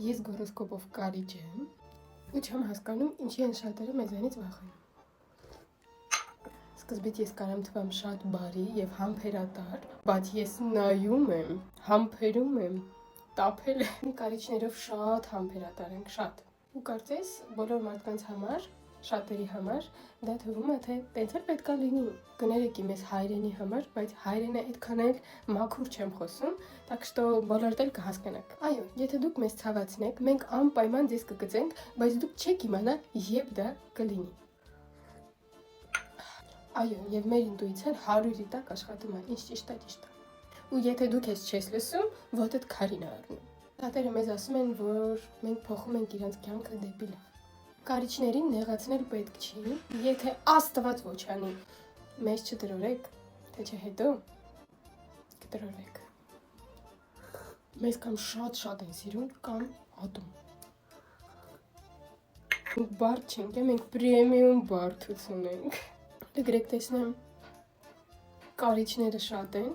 Ես գորոսկոպով կարիճ եմ ու չեմ հասկանում, ինչի են շատերը մեզանից վախենում։ Սկզբից ես կարամ թվամ շատ բարի եւ համբերատար, բայց ես նայում եմ, համբերում եմ, տափել եմ։ Կարիճներով շատ համբերատար ենք, շատ։ Ու կարծես բոլոր մարդկանց համար, շատերի համար դա թվում է, թե տենց էլ պետք է լինի։ Կներեկի մեզ հայրենի համար, բայց հայրենը այդքան էլ մաքուր չեմ խոսում, так что բոլորդ էլ կհասկանաք։ Այո, եթե դուք մեզ ցավացնեք, մենք անպայման ձեզ կգծենք, բայց դուք չեք իմանա, երբ դա կլինի։ Այո, եւ մեր ինտուիցիան 100-ի տակ աշխատում է, ինչ ճիշտ է, ճիշտ է։ Ու եթե դուք ես չես լսում, ոտդ քարին է առնում։ Տատերը մեզ ասում են, որ մենք փոխում ենք իրանց կյանքը դեպի լավ։ Կարիճներին նեղացնել պետք չի, եթե Աստված ոչ անի, մեզ չտրորեք, թե չէ հետո կտրորվեք։ Մեզ կամ շատ են սիրում, կամ ատում։ Մենք բարդ չենք, մենք պրեմիում բարդություն ենք։ Դե գրեք տեսնեմ, կարիճները շատ են։